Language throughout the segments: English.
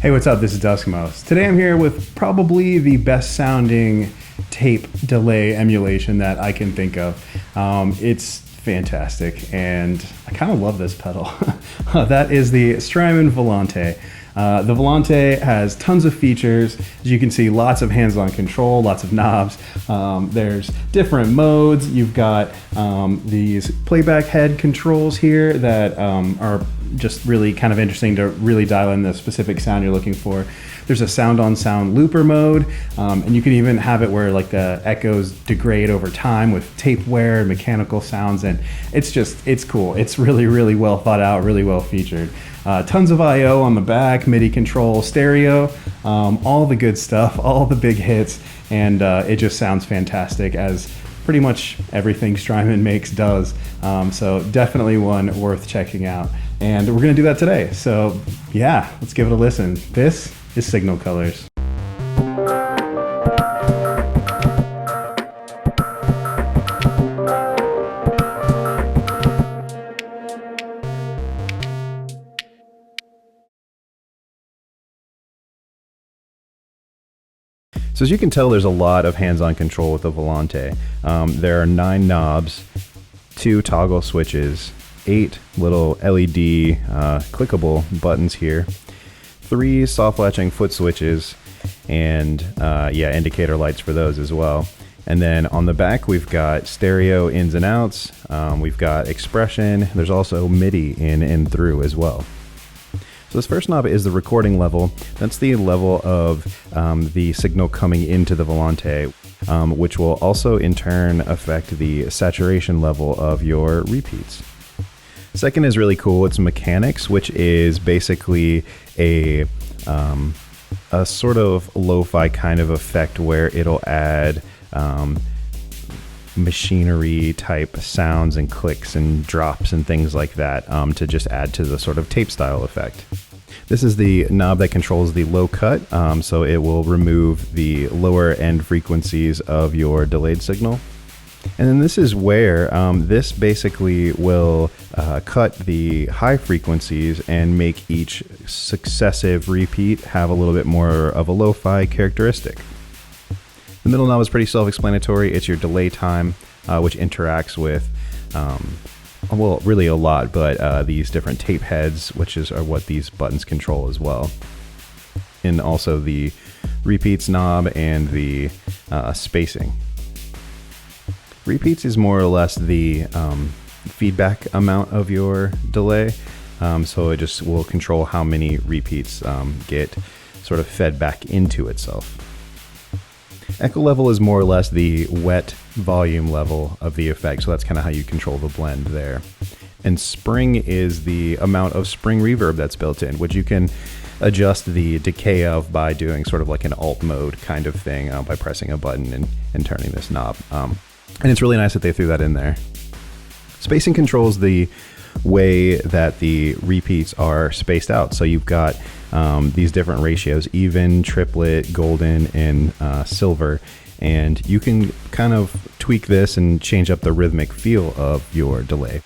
Hey, what's up? This is Duskmouse. Today I'm here with probably the best sounding tape delay emulation that I can think of. It's fantastic, and I kind of love this pedal. That is the Strymon Volante. The Volante has tons of features. As you can see, lots of hands-on control, lots of knobs. There's different modes. You've got these playback head controls here that are just really kind of interesting to really dial in the specific sound you're looking for. There's a sound-on-sound looper mode, and you can even have it where like the echoes degrade over time with tape wear and mechanical sounds, and it's cool. It's really, really well thought out, really well featured. Tons of I/O on the back, MIDI control, stereo, all the good stuff, all the big hits, and it just sounds fantastic, as pretty much everything Strymon makes does. So definitely one worth checking out. And we're gonna do that today. So yeah, let's give it a listen. This is Signal Colors. So as you can tell, there's a lot of hands-on control with the Volante. There are 9 knobs, 2 toggle switches, 8 little LED clickable buttons here, 3 soft latching foot switches, and indicator lights for those as well. And then on the back, we've got stereo ins and outs, we've got expression, there's also MIDI in and through as well. So this first knob is the recording level. That's the level of the signal coming into the Volante, which will also in turn affect the saturation level of your repeats. Second is really cool. It's mechanics, which is basically a sort of lo-fi kind of effect where it'll add machinery type sounds and clicks and drops and things like that to just add to the sort of tape style effect. This is the knob that controls the low cut, so it will remove the lower end frequencies of your delayed signal. And then this is where this basically will cut the high frequencies and make each successive repeat have a little bit more of a lo-fi characteristic. The middle knob is pretty self-explanatory. It's your delay time, which interacts with, well, really a lot, but these different tape heads, which are what these buttons control as well. And also the repeats knob and the spacing. Repeats is more or less the feedback amount of your delay, so it just will control how many repeats get sort of fed back into itself. Echo level is more or less the wet volume level of the effect, so that's kind of how you control the blend there. And spring is the amount of spring reverb that's built in, which you can adjust the decay of by doing sort of like an alt mode kind of thing by pressing a button and turning this knob. And it's really nice that they threw that in there. Spacing controls the way that the repeats are spaced out. So you've got these different ratios: even, triplet, golden, and silver. And you can kind of tweak this and change up the rhythmic feel of your delay.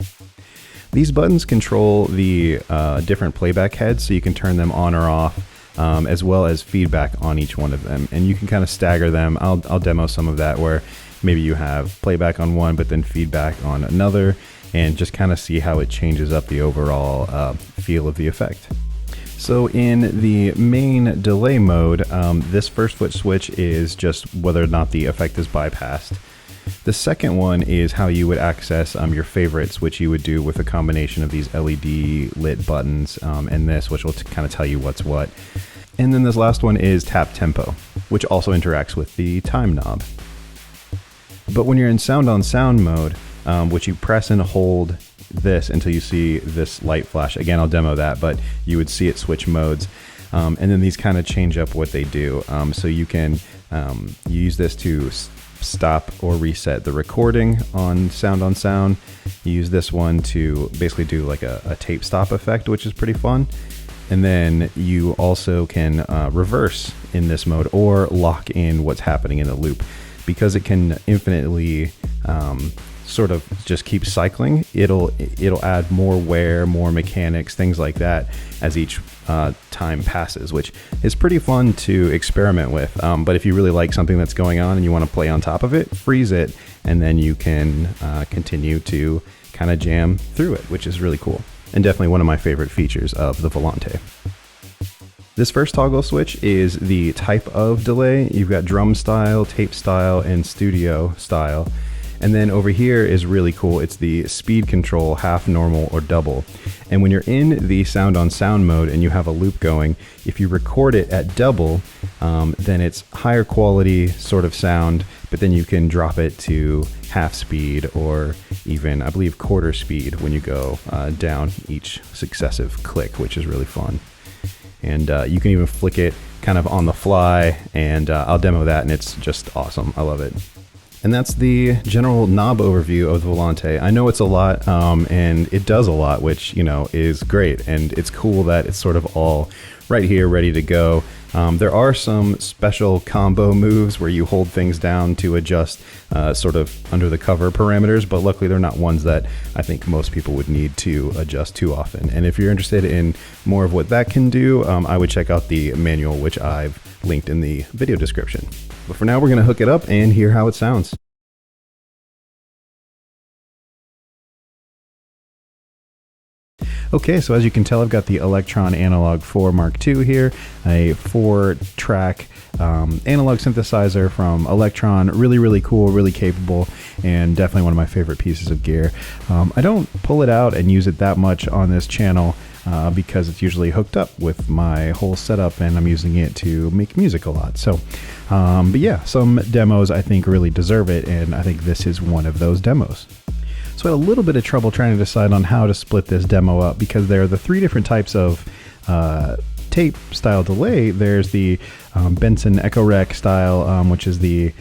These buttons control the different playback heads, so you can turn them on or off, as well as feedback on each one of them. And you can kind of stagger them. I'll demo some of that, where maybe you have playback on one, but then feedback on another, and just kind of see how it changes up the overall feel of the effect. So in the main delay mode, this first foot switch is just whether or not the effect is bypassed. The second one is how you would access your favorites, which you would do with a combination of these LED lit buttons and this, which will kind of tell you what's what. And then this last one is tap tempo, which also interacts with the time knob. But when you're in sound on sound mode, which you press and hold this until you see this light flash. Again, I'll demo that, but you would see it switch modes. And then these kind of change up what they do. So you can use this to stop or reset the recording on sound. You use this one to basically do like a tape stop effect, which is pretty fun. And then you also can reverse in this mode or lock in what's happening in the loop, because it can infinitely sort of just keeps cycling, it'll add more wear, more mechanics, things like that as each time passes, which is pretty fun to experiment with. But if you really like something that's going on and you want to play on top of it, freeze it, and then you can continue to kind of jam through it, which is really cool. And definitely one of my favorite features of the Volante. This first toggle switch is the type of delay. You've got drum style, tape style, and studio style. And then over here is really cool. It's the speed control, half, normal, or double. And when you're in the sound on sound mode and you have a loop going, if you record it at double, then it's higher quality sort of sound, but then you can drop it to half speed or even, I believe, quarter speed when you go down each successive click, which is really fun. And you can even flick it kind of on the fly, and I'll demo that, and it's just awesome. I love it. And that's the general knob overview of the Volante. I know it's a lot, and it does a lot, which, you know, is great. And it's cool that it's sort of all right here, ready to go. There are some special combo moves where you hold things down to adjust sort of under the cover parameters, but luckily they're not ones that I think most people would need to adjust too often. And if you're interested in more of what that can do, I would check out the manual, which I've linked in the video description. But for now, we're going to hook it up and hear how it sounds. Okay, so as you can tell, I've got the Elektron Analog Four MKII here, a 4-track analog synthesizer from Elektron. Really cool, really capable, and definitely one of my favorite pieces of gear. I don't pull it out and use it that much on this channel because it's usually hooked up with my whole setup and I'm using it to make music a lot. So, but yeah, some demos I think really deserve it, and I think this is one of those demos. So I had a little bit of trouble trying to decide on how to split this demo up because there are the 3 different types of tape style delay. There's the Benson Echo Rec style, which is the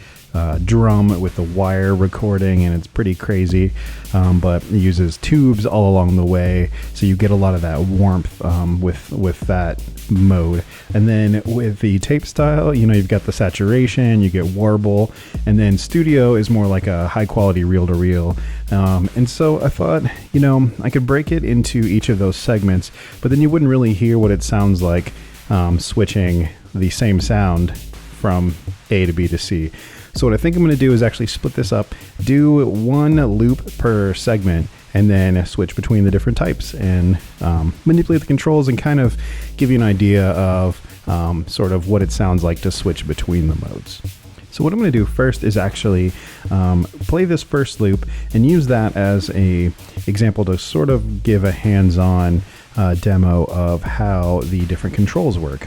drum with the wire recording, and it's pretty crazy, but it uses tubes all along the way, so you get a lot of that warmth with that mode. And then with the tape style, you know, you've got the saturation, you get warble, and then studio is more like a high quality reel-to-reel. And so I thought, you know, I could break it into each of those segments, but then you wouldn't really hear what it sounds like switching the same sound from A to B to C. So what I think I'm going to do is actually split this up, do 1 loop per segment, and then switch between the different types and manipulate the controls and kind of give you an idea of sort of what it sounds like to switch between the modes. So what I'm going to do first is actually play this first loop and use that as a example to sort of give a hands-on demo of how the different controls work.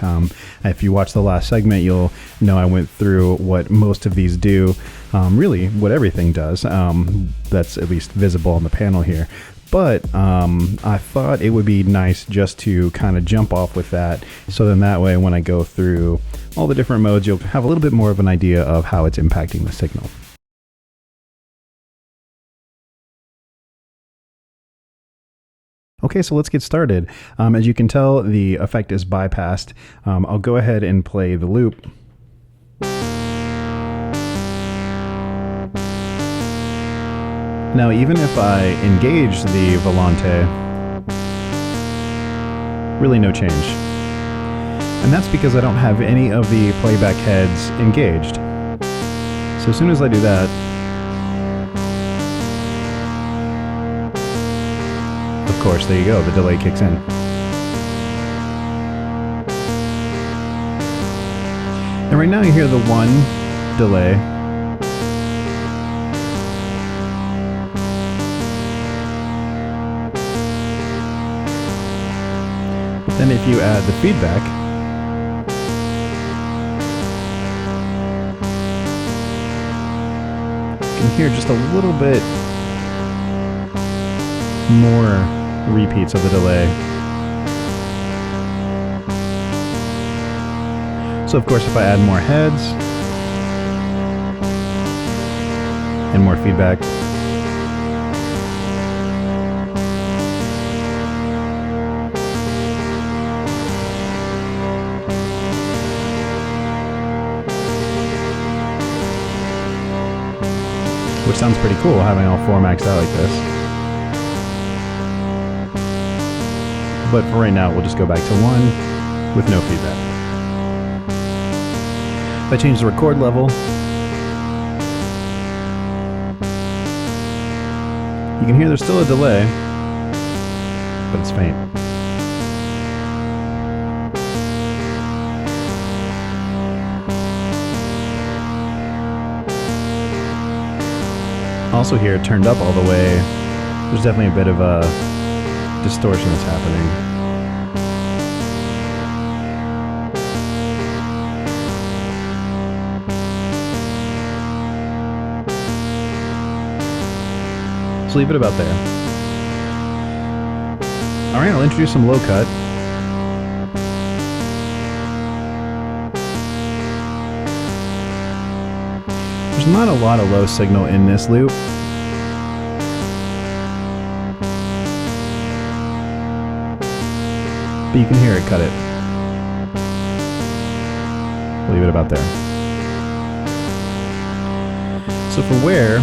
If you watch the last segment, you'll know I went through what most of these do, really what everything does. That's at least visible on the panel here. But I thought it would be nice just to kind of jump off with that, so then that way when I go through all the different modes, you'll have a little bit more of an idea of how it's impacting the signal. Okay, so let's get started. As you can tell, the effect is bypassed. I'll go ahead and play the loop. Now, even if I engage the Volante, really no change. And that's because I don't have any of the playback heads engaged. So as soon as I do that, of course, there you go, the delay kicks in. And right now you hear the 1 delay. But then if you add the feedback, you can hear just a little bit more repeats of the delay. So of course if I add more heads and more feedback, which sounds pretty cool having all four maxed out like this. But for right now, we'll just go back to 1 with no feedback. If I change the record level, you can hear there's still a delay, but it's faint. Also here, turned up all the way, there's definitely a bit of a distortion that's happening. So leave it about there. Alright, I'll introduce some low cut. There's not a lot of low signal in this loop. But you can hear it cut it. Leave it about there. So for where,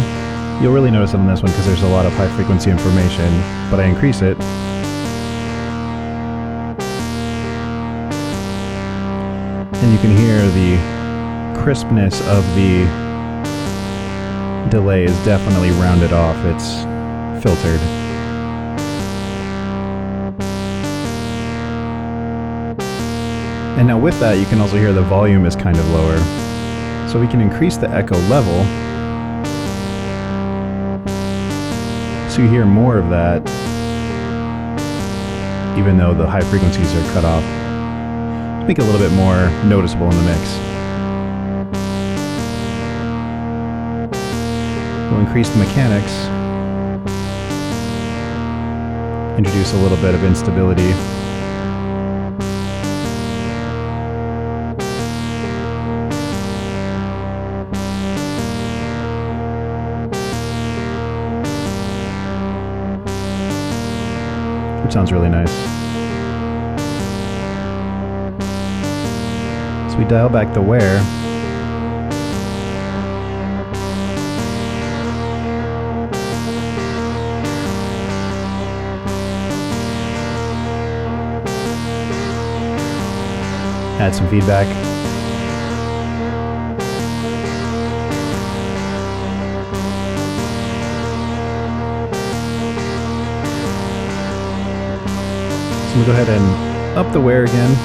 you'll really notice it on this one because there's a lot of high frequency information, but I increase it. And you can hear the crispness of the delay is definitely rounded off. It's filtered. And now with that, you can also hear the volume is kind of lower. So we can increase the echo level so you hear more of that, even though the high frequencies are cut off. Make it a little bit more noticeable in the mix. We'll increase the mechanics, introduce a little bit of instability. Which sounds really nice. So we dial back the wear. Add some feedback. So we'll go ahead and up the wear again.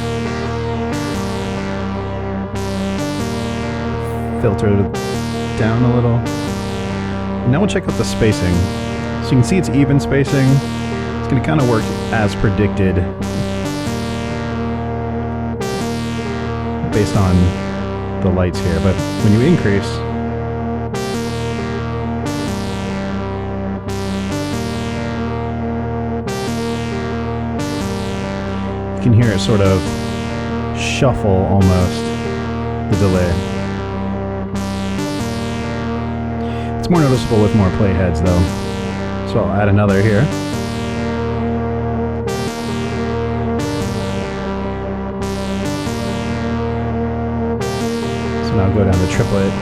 Filter it down a little. And now we'll check out the spacing. So you can see it's even spacing. It's going to kind of work as predicted based on the lights here, but when you increase, you can hear it sort of shuffle almost, the delay. It's more noticeable with more playheads though, so I'll add another here. Now go down to triplet.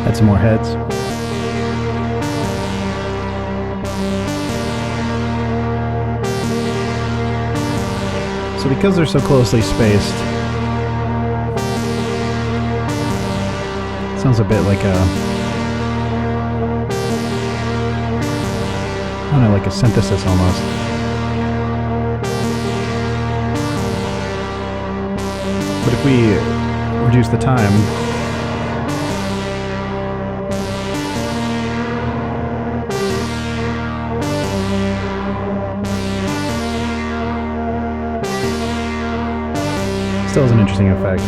Add some more heads. So because they're so closely spaced, it sounds a bit like a, I don't know, like a synthesis almost. But if we reduce the time, still has an interesting effect.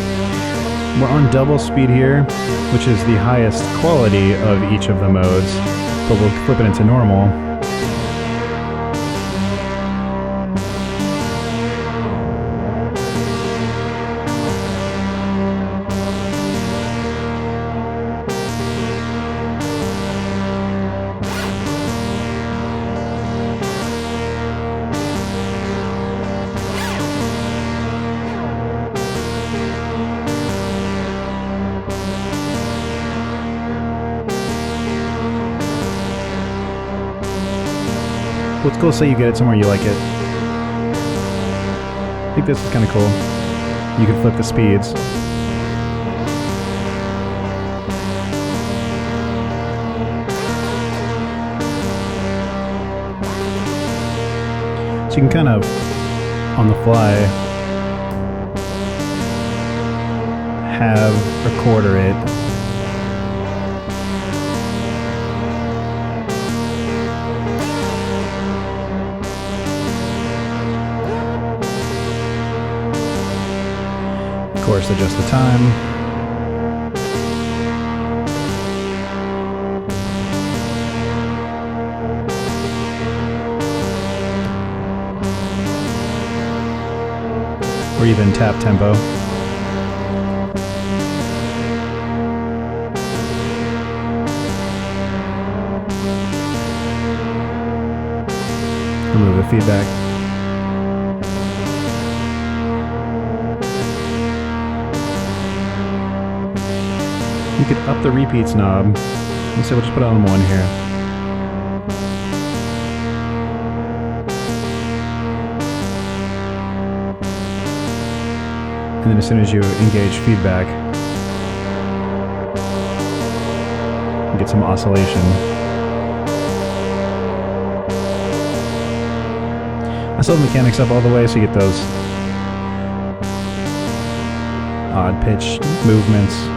We're on double speed here, which is the highest quality of each of the modes, but we'll flip it into normal. Let's go say you get it somewhere you like it. I think this is kind of cool. You can flip the speeds. So you can kind of, on the fly, have recorder it. Of course, adjust the time. Or even tap tempo. Remove the feedback. You could up the repeats knob. Let's say we'll just put it on 1 here. And then as soon as you engage feedback, you get some oscillation. I still have mechanics up all the way so you get those odd pitch movements.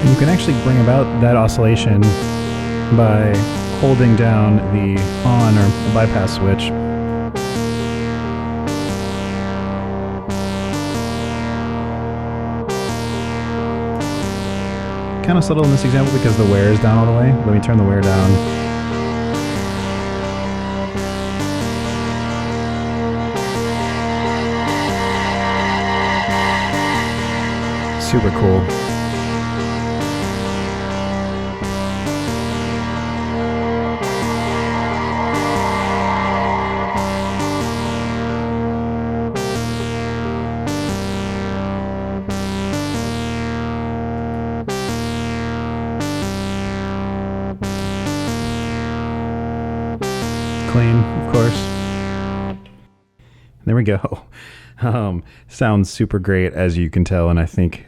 You can actually bring about that oscillation by holding down the on or bypass switch. Kind of subtle in this example because the wear is down all the way. Let me turn the wear down. Super cool. Clean, of course. There we go. Sounds super great, as you can tell, and I think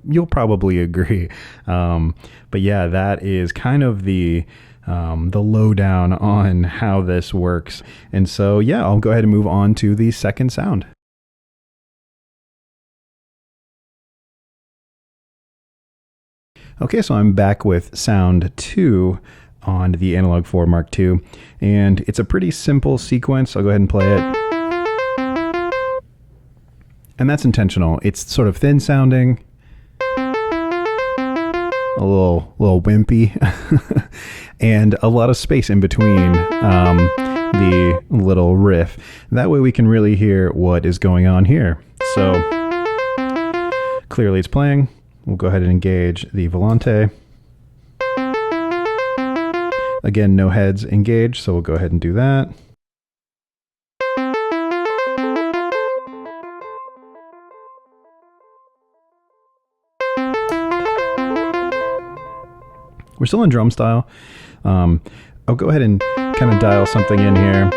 you'll probably agree. But yeah, that is kind of the lowdown on how this works. And so yeah, I'll go ahead and move on to the second sound. Okay, so I'm back with sound 2 on the Analog Four Mark II, and it's a pretty simple sequence. I'll go ahead and play it. And that's intentional. It's sort of thin sounding, a a little wimpy, and a lot of space in between the little riff. That way we can really hear what is going on here. So clearly it's playing. We'll go ahead and engage the Volante. Again, no heads engaged, so we'll go ahead and do that. We're still in drum style. I'll go ahead and kind of dial something in here,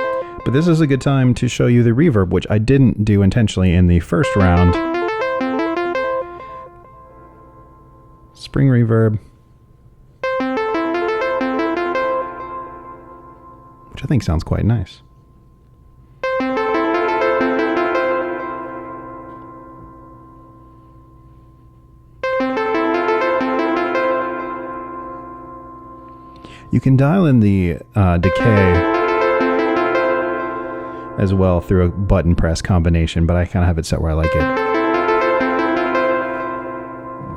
but this is a good time to show you the reverb, which I didn't do intentionally in the first round. Spring reverb, which I think sounds quite nice. You can dial in the decay as well through a button press combination, but I kind of have it set where I like it.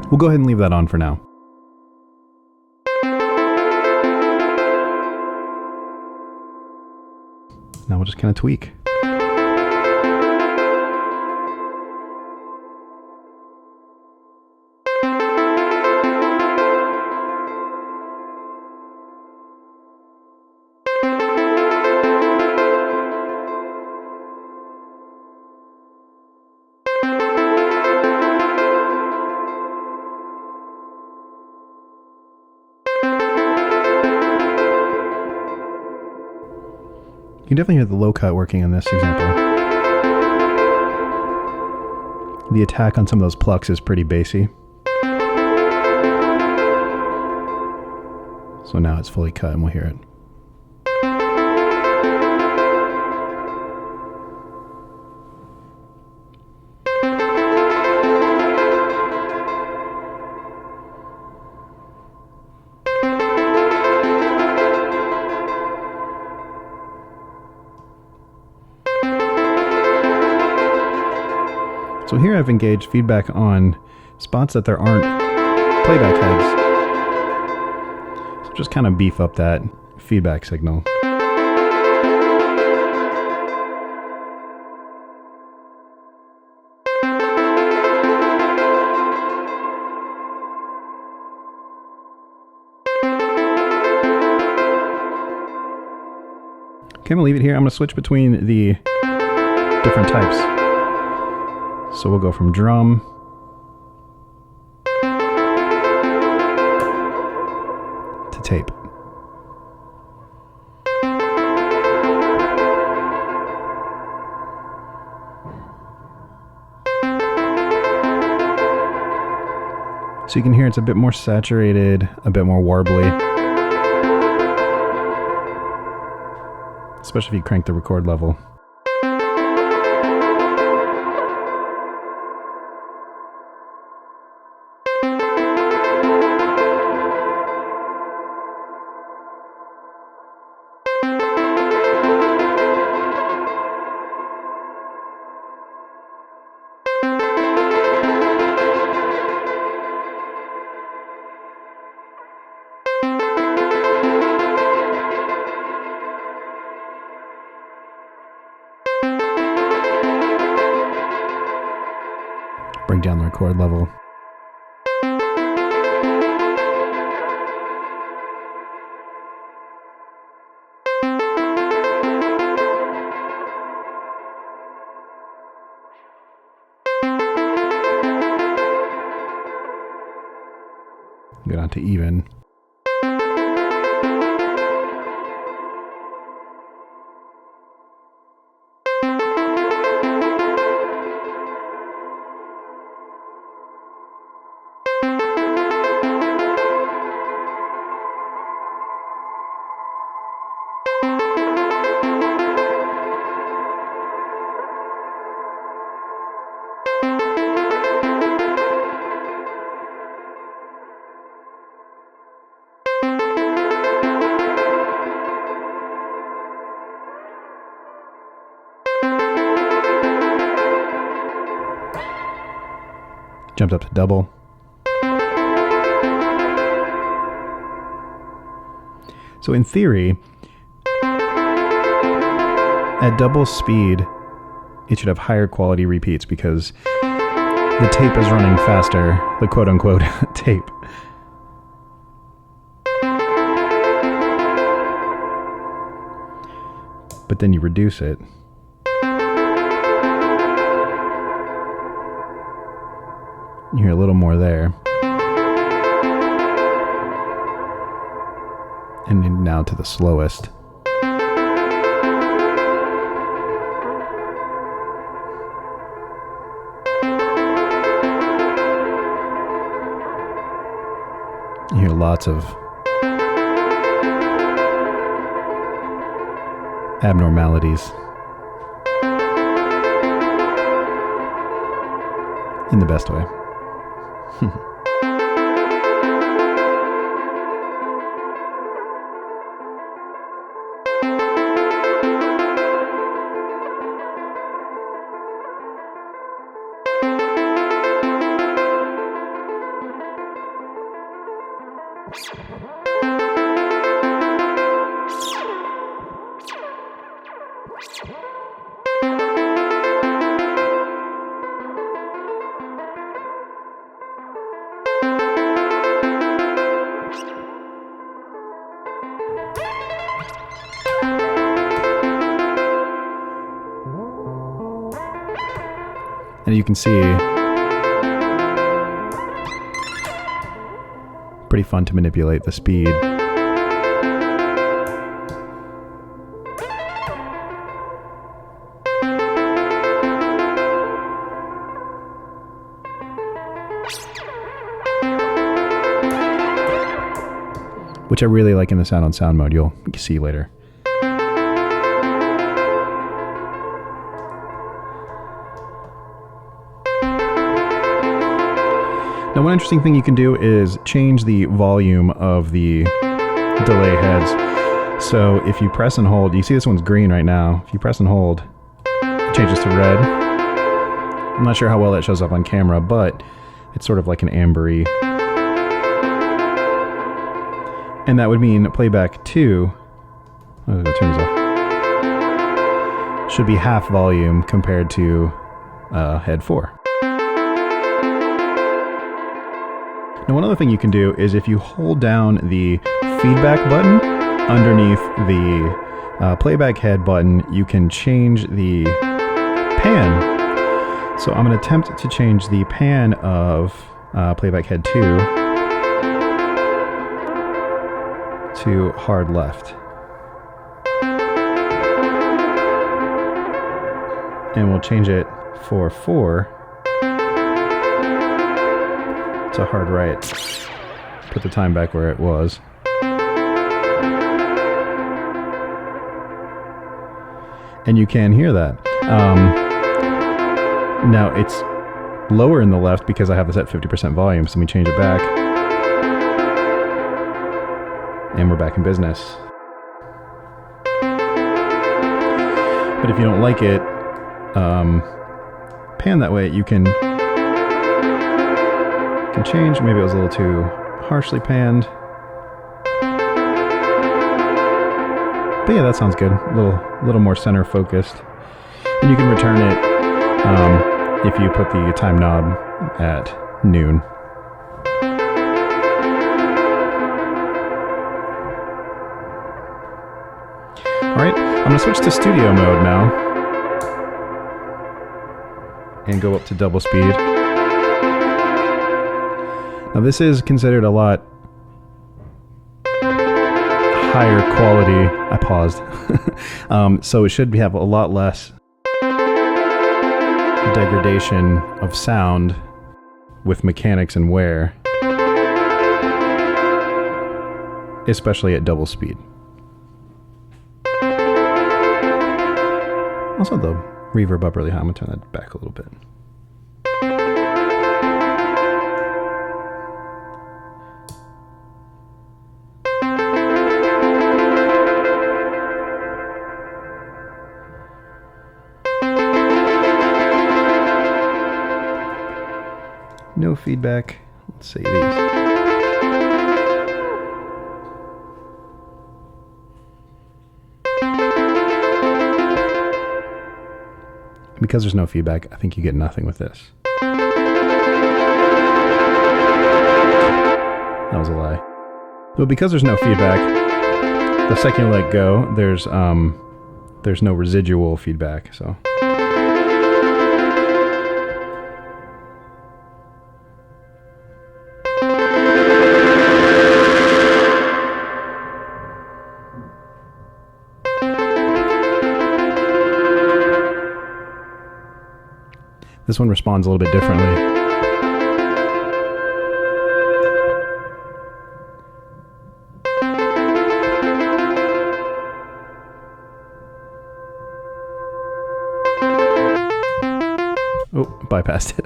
We'll go ahead and leave that on for now. Now we'll just kind of tweak. You can definitely hear the low cut working in this example. The attack on some of those plucks is pretty bassy. So now it's fully cut and we'll hear it. So here I've engaged feedback on spots that there aren't playback heads. So just kind of beef up that feedback signal. Okay, I'm gonna leave it here. I'm gonna switch between the different types. So we'll go from drum to tape. So you can hear it's a bit more saturated, a bit more warbly. Especially if you crank the record level. Bring down the record level. Go down to even. Jumped up to double. So in theory, at double speed, it should have higher quality repeats because the tape is running faster, the quote-unquote tape. But then you reduce it. You hear a little more there. And now to the slowest. You hear lots of abnormalities in the best way. And you can see, pretty fun to manipulate the speed. Which I really like in the sound on sound mode, you'll see later. Now, one interesting thing you can do is change the volume of the delay heads. So if you press and hold, you see this one's green right now. If you press and hold, it changes to red. I'm not sure how well that shows up on camera, but it's sort of like an ambery. And that would mean playback 2, turn these off, should be half volume compared to head 4. Now, one other thing you can do is if you hold down the feedback button underneath the playback head button, you can change the pan. So I'm going to attempt to change the pan of playback head 2 to hard left. And we'll change it for 4 to hard right. Put the time back where it was. And you can hear that. Now it's lower in the left because I have this at 50% volume, so let me change it back. And we're back in business. But if you don't like it pan that way, you can change. Maybe it was a little too harshly panned. But yeah, that sounds good. A little more center focused. And you can return it if you put the time knob at noon. Alright, I'm going to switch to studio mode now. And go up to double speed. Now this is considered a lot higher quality. I paused. So it should have a lot less degradation of sound with mechanics and wear, especially at double speed. Also the reverb up really high. I'm going to turn that back a little bit. No feedback. Let's save these. because there's no feedback, I think you get nothing with this. That was a lie. But because there's no feedback, the second you let go, there's no residual feedback, so. This one responds a little bit differently. Oh, bypassed it.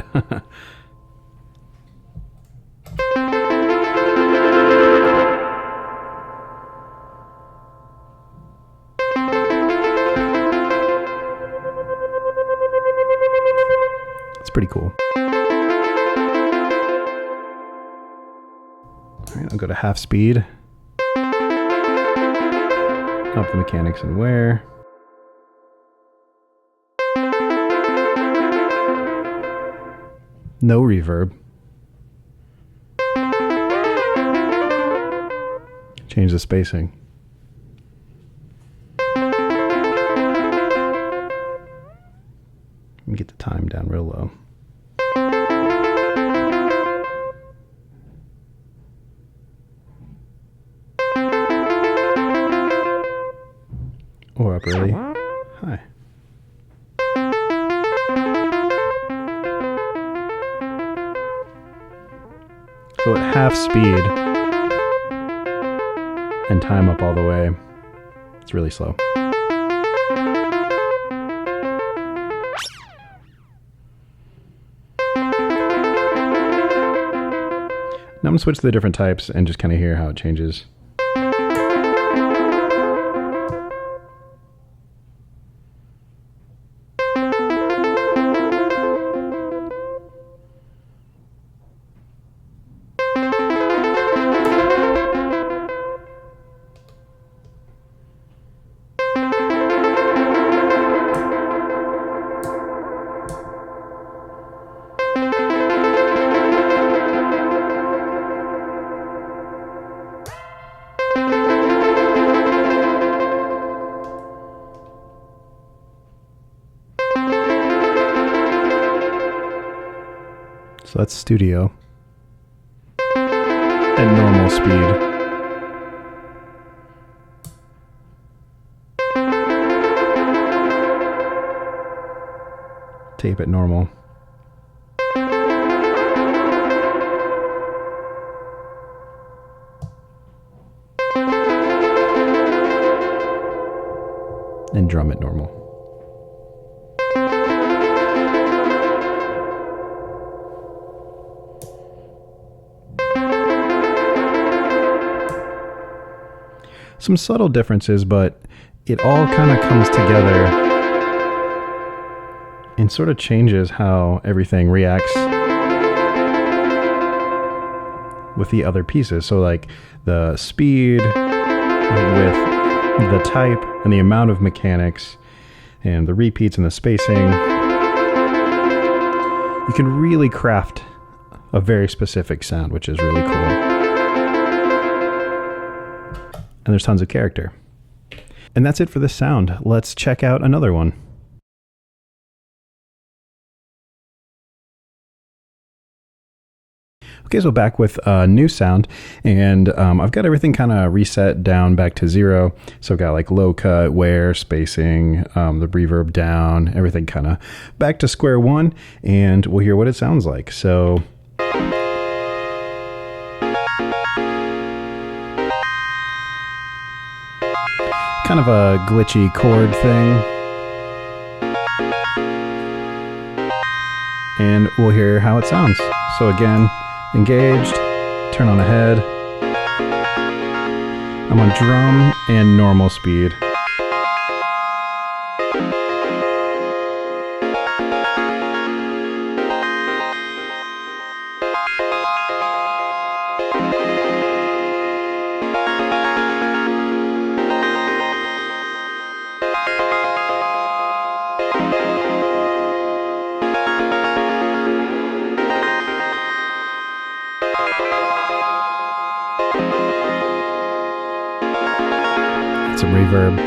It's pretty cool. All right, I'll go to half speed. Up the mechanics and wear. No reverb. Change the spacing. Let me get the time down real low. Or up really high. So at half speed and time up all the way, it's really slow. Now I'm going to switch to the different types and just kind of hear how it changes. So that's studio at normal speed. Tape at normal. And drum at normal. Some subtle differences, but it all kind of comes together and sort of changes how everything reacts with the other pieces. So like the speed with the type and the amount of mechanics and the repeats and the spacing, you can really craft a very specific sound, which is really cool. And there's tons of character. And that's it for this sound. Let's check out another one. Okay, so back with a new sound, and I've got everything kind of reset down back to 0. So I've got like low cut, wear, spacing, the reverb down, everything kind of back to square one, and we'll hear what it sounds like. So kind of a glitchy chord thing. And we'll hear how it sounds. So again, engaged, turn on ahead. I'm on drum and normal speed. Some reverb.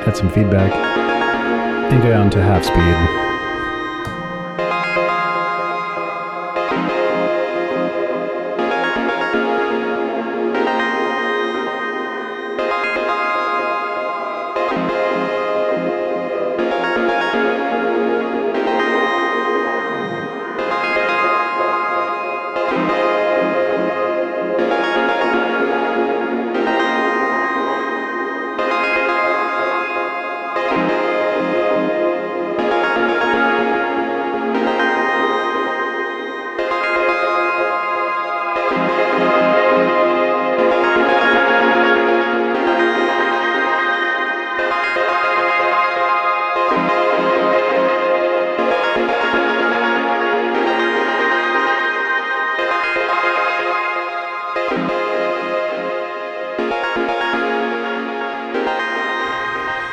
Had some feedback. And go down to half speed.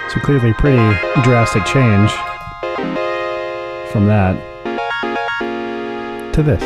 So clearly pretty drastic change from that to this.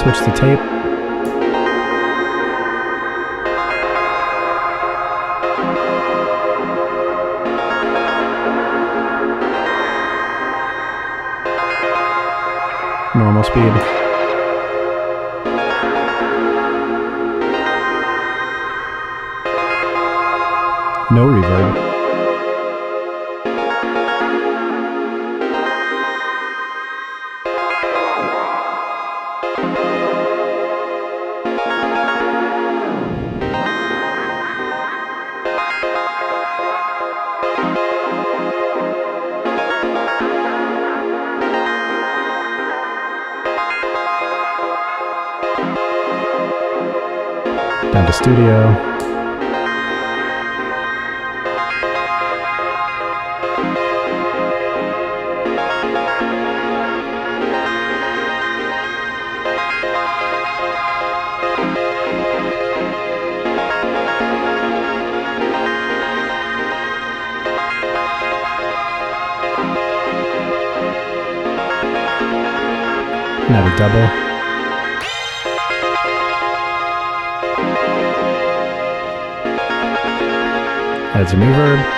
Switch the tape. Normal speed. No reverb. Down to studio. Now a double. Add some reverb.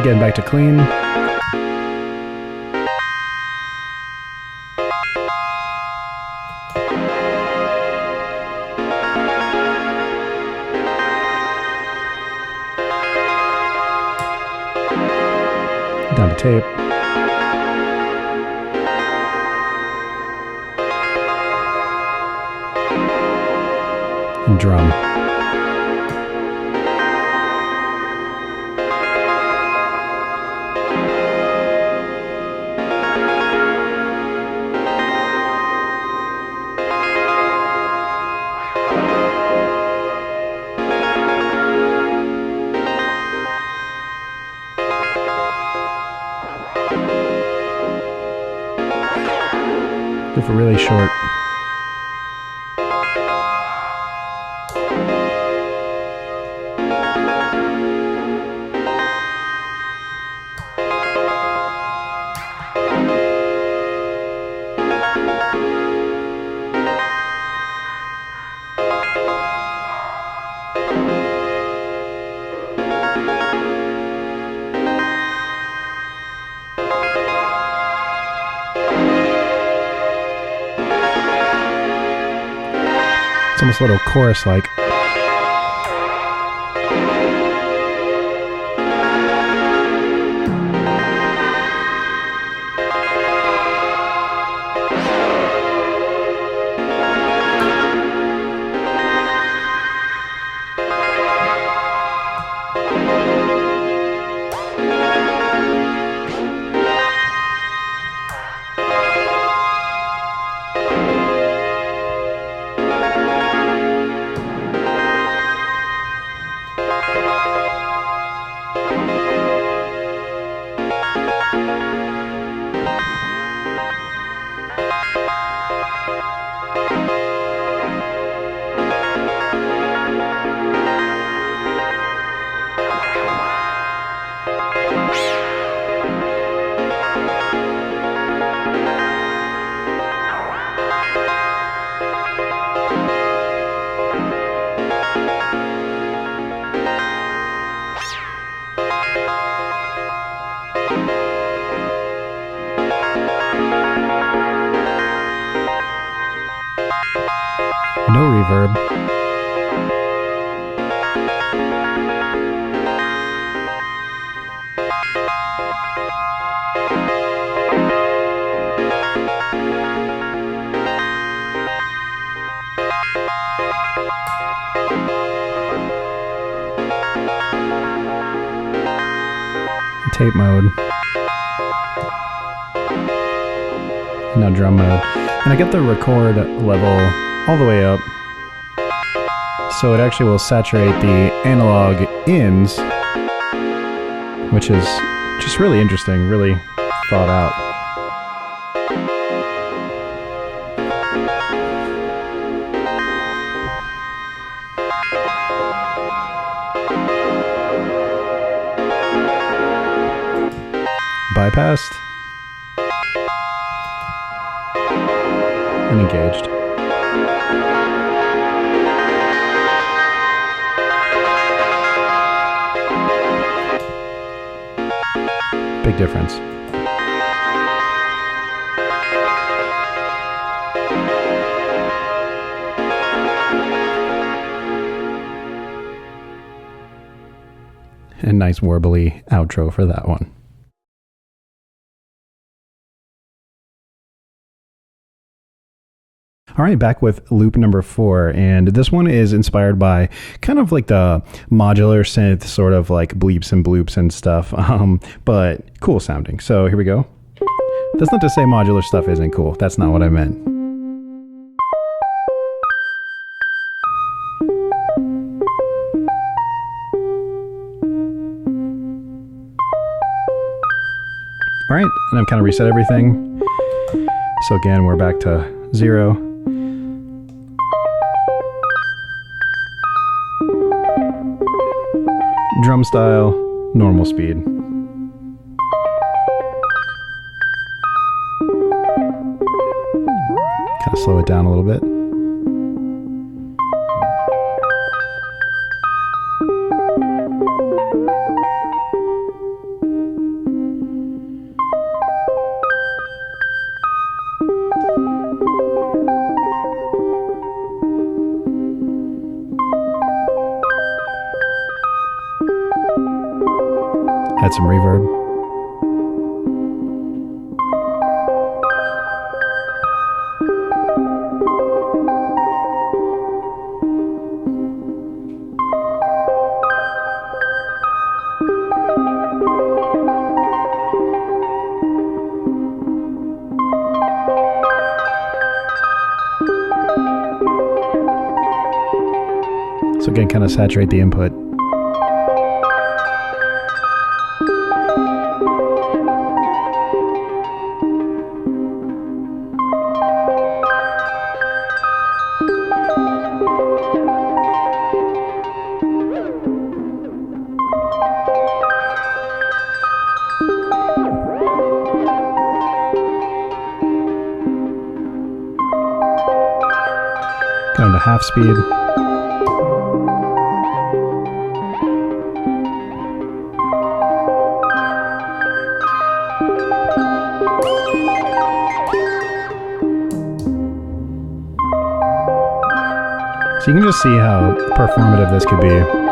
Getting back to clean. Down to tape. And drum. Go for really short. It's almost a little chorus-like. No reverb. Tape mode. Now drum mode. And I get the record level all the way up, so it actually will saturate the analog ins, which is just really interesting, really thought out. Bypassed and engaged. Big difference. And nice warbly outro for that one. All right, back with loop number 4, and this one is inspired by kind of like the modular synth, sort of like bleeps and bloops and stuff, but cool sounding. So here we go. That's not to say modular stuff isn't cool. That's not what I meant. All right, and I've kind of reset everything. So again, we're back to 0. Drum style, normal speed. Kind of slow it down a little bit. Add some reverb. So again, kind of saturate the input. half speed. So you can just see how performative this could be.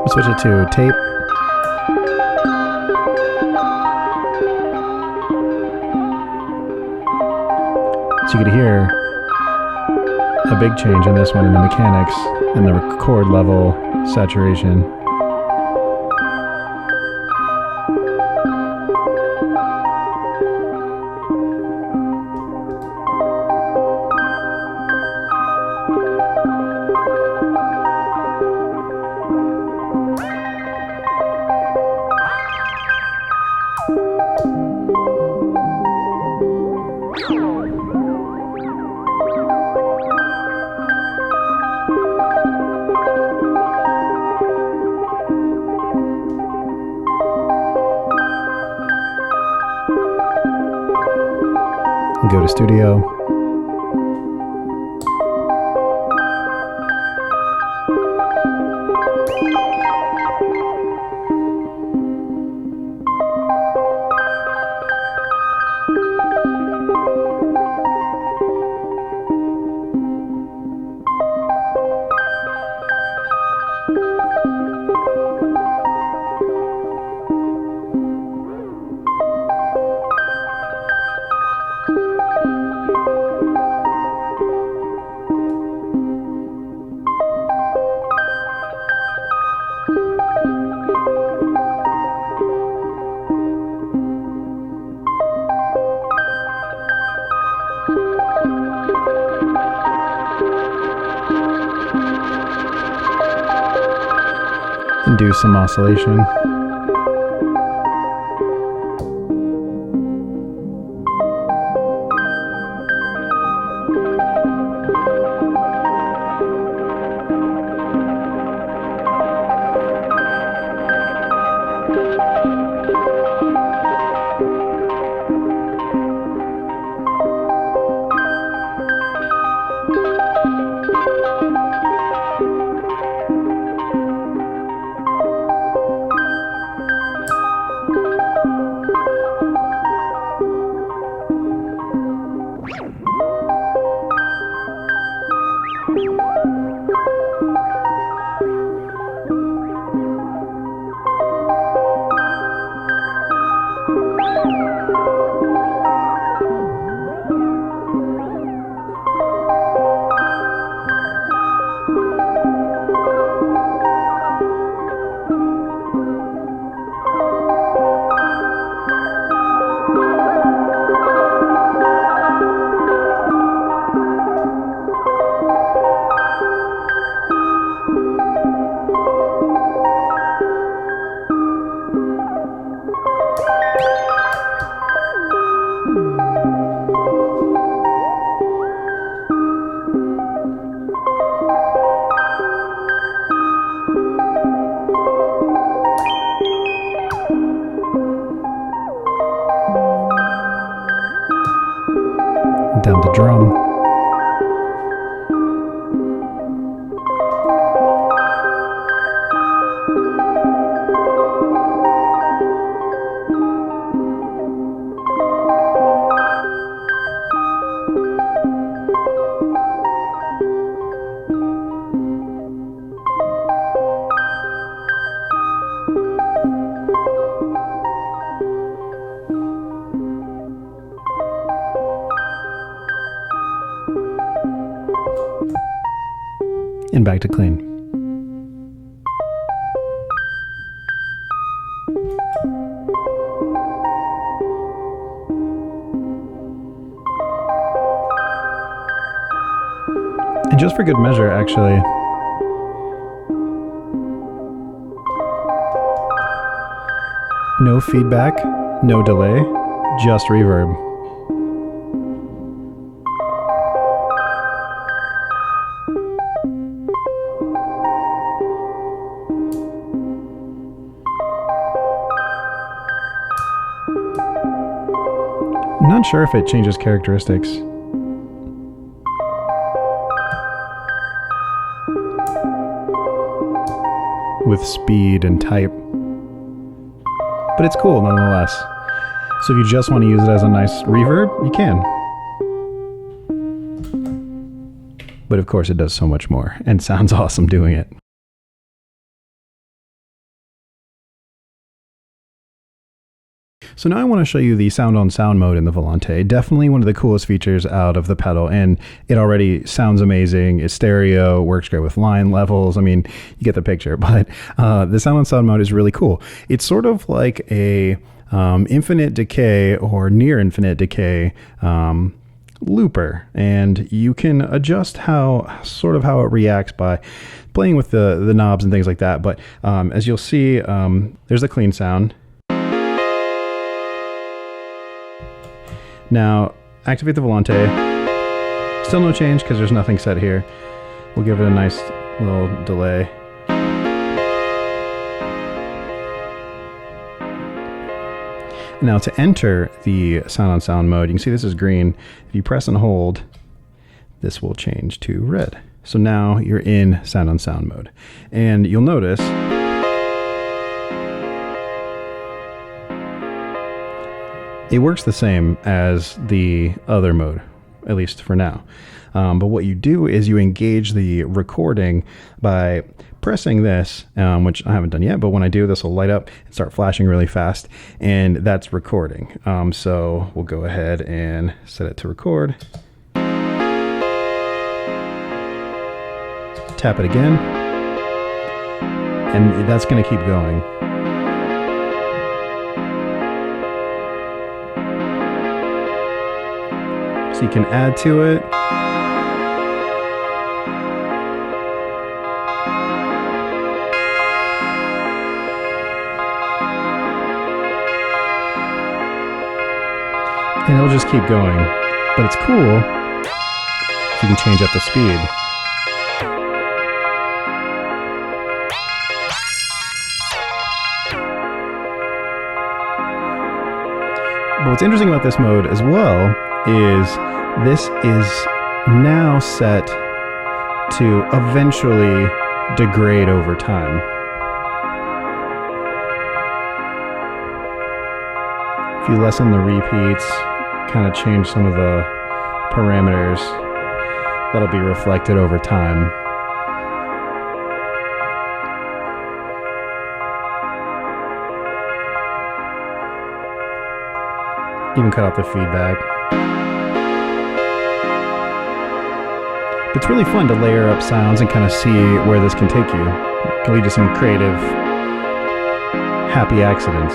Switch it to tape. So you could hear a big change in this one in the mechanics and the record level saturation. Go to studio. And do some oscillation. Down the drum. And back to clean. And just for good measure, actually, No feedback, no delay, just reverb. I'm not sure if it changes characteristics. With speed and type. But it's cool nonetheless. So if you just want to use it as a nice reverb, you can. But of course it does so much more and sounds awesome doing it. So now I want to show you the sound on sound mode in the Volante. Definitely one of the coolest features out of the pedal, and it already sounds amazing. It's stereo, works great with line levels. I mean, you get the picture, but the sound on sound mode is really cool. It's sort of like a infinite decay or near infinite decay looper, and you can adjust how it reacts by playing with the knobs and things like that. But as you'll see, there's the clean sound. Now, activate the Volante. Still no change because there's nothing set here. We'll give it a nice little delay. Now, to enter the sound on sound mode, you can see this is green. If you press and hold, this will change to red. So now you're in sound on sound mode. And you'll notice it works the same as the other mode, at least for now. But what you do is you engage the recording by pressing this, which I haven't done yet, but when I do, this will light up and start flashing really fast, and that's recording. So we'll go ahead and set it to record. Tap it again, and that's going to keep going. So you can add to it. And it'll just keep going. But it's cool if you can change up the speed. But what's interesting about this mode as well is this is now set to eventually degrade over time. If you lessen the repeats, kind of change some of the parameters, that'll be reflected over time. Even cut out the feedback. It's really fun to layer up sounds and kind of see where this can take you. It can lead to some creative, happy accidents.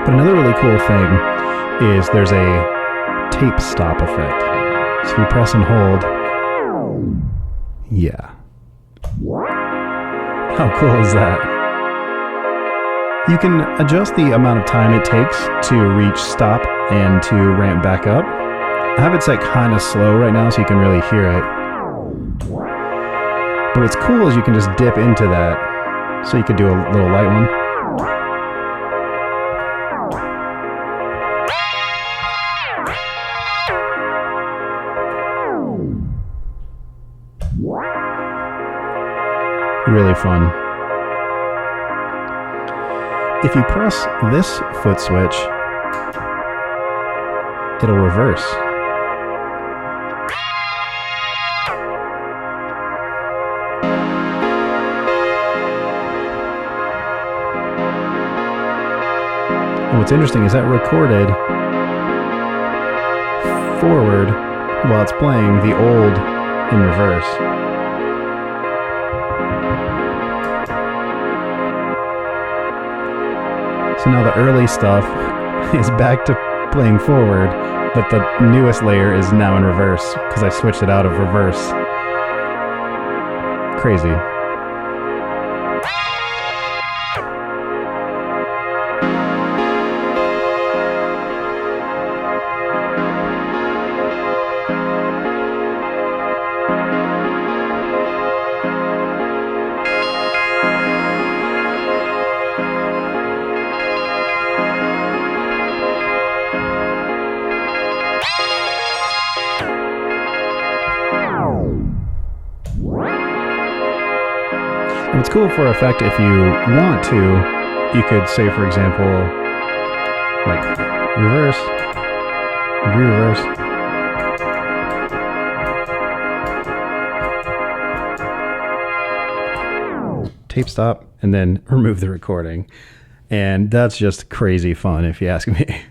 But another really cool thing is there's a tape stop effect. So if you press and hold, yeah. How cool is that? You can adjust the amount of time it takes to reach stop and to ramp back up. I have it set kind of slow right now so you can really hear it. But what's cool is you can just dip into that. So you could do a little light one. Really fun. If you press this foot switch, it'll reverse. And what's interesting is that recorded forward while it's playing the old in reverse. So now the early stuff is back to playing forward, but the newest layer is now in reverse because I switched it out of reverse. Crazy. And it's cool for effect if you want to. You could say, for example, like reverse, re-reverse. Tape stop, and then remove the recording. And that's just crazy fun if you ask me.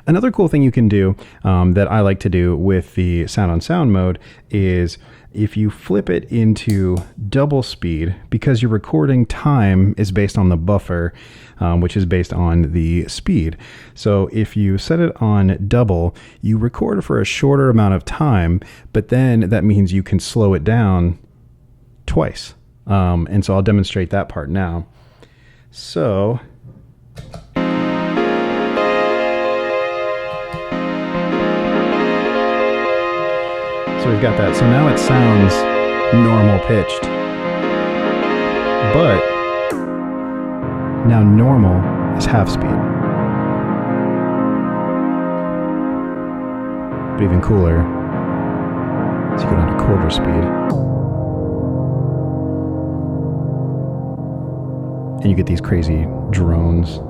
Another cool thing you can do that I like to do with the sound on sound mode is if you flip it into double speed, because your recording time is based on the buffer, which is based on the speed. So if you set it on double, you record for a shorter amount of time, but then that means you can slow it down twice. And so I'll demonstrate that part now. So we've got that. So now it sounds normal pitched. But now normal is half speed. But even cooler is you go down to quarter speed. And you get these crazy drones.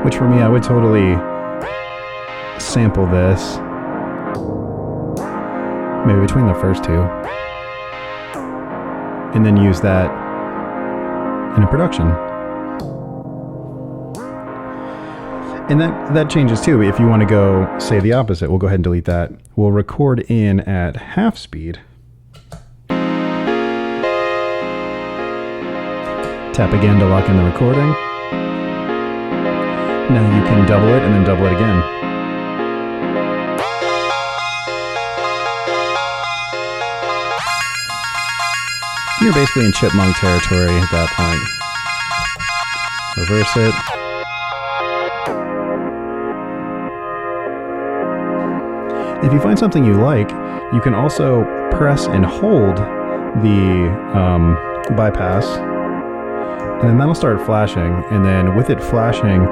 Which for me, I would totally sample this. Maybe between the first two. And then use that in a production. And that changes too. If you want to go, say the opposite, we'll go ahead and delete that. We'll record in at half speed. Tap again to lock in the recording. Now you can double it and then double it again. You're basically in chipmunk territory at that point. Reverse it. If you find something you like, you can also press and hold the bypass, and then that'll start flashing. And then with it flashing,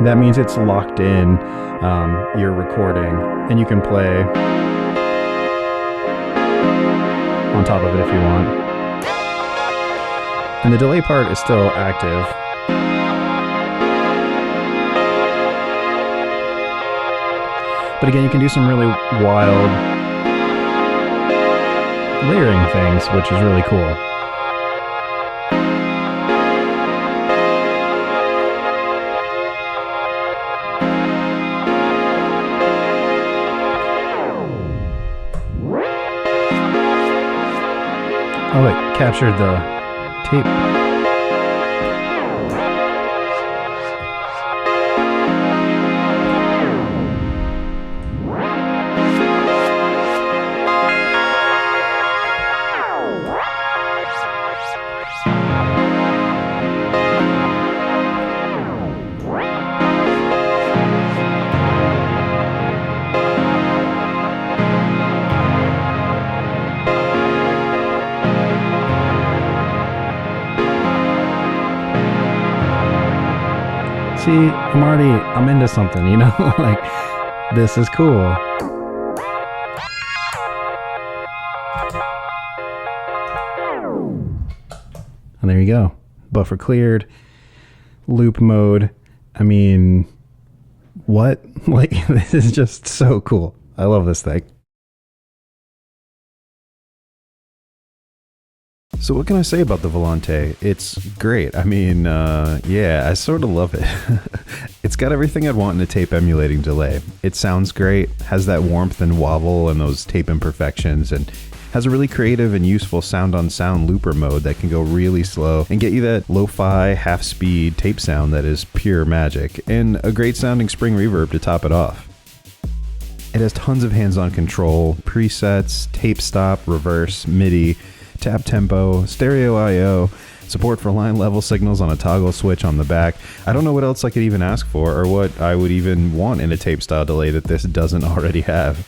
that means it's locked in your recording, and you can play on top of it if you want. And the delay part is still active. But again, you can do some really wild layering things, which is really cool. Oh, it captured the tape. See, I'm into something, you know? Like, this is cool. And there you go. Buffer cleared. Loop mode. I mean, what? Like, this is just so cool. I love this thing. So what can I say about the Volante? It's great. I mean, yeah, I sort of love it. It's got everything I'd want in a tape emulating delay. It sounds great, has that warmth and wobble and those tape imperfections, and has a really creative and useful sound-on-sound looper mode that can go really slow and get you that lo-fi, half-speed tape sound that is pure magic, and a great sounding spring reverb to top it off. It has tons of hands-on control, presets, tape stop, reverse, MIDI, tap tempo, stereo I/O, support for line level signals on a toggle switch on the back. I don't know what else I could even ask for or what I would even want in a tape style delay that this doesn't already have.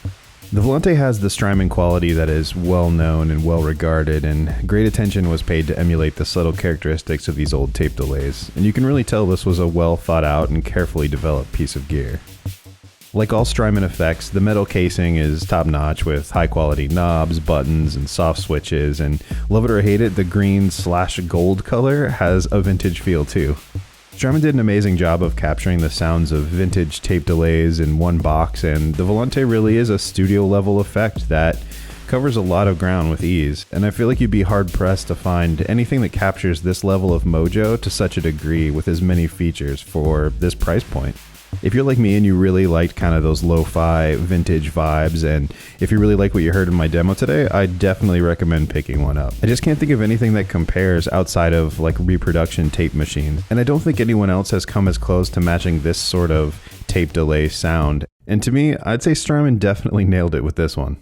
The Volante has the Strymon quality that is well known and well regarded, and great attention was paid to emulate the subtle characteristics of these old tape delays, and you can really tell this was a well thought out and carefully developed piece of gear. Like all Strymon effects, the metal casing is top-notch with high-quality knobs, buttons, and soft switches, and love it or hate it, the green/gold color has a vintage feel too. Strymon did an amazing job of capturing the sounds of vintage tape delays in one box, and the Volante really is a studio-level effect that covers a lot of ground with ease, and I feel like you'd be hard-pressed to find anything that captures this level of mojo to such a degree with as many features for this price point. If you're like me and you really liked kind of those lo-fi vintage vibes, and if you really like what you heard in my demo today, I definitely recommend picking one up. I just can't think of anything that compares outside of like reproduction tape machines, and I don't think anyone else has come as close to matching this sort of tape delay sound. And to me, I'd say Strymon definitely nailed it with this one.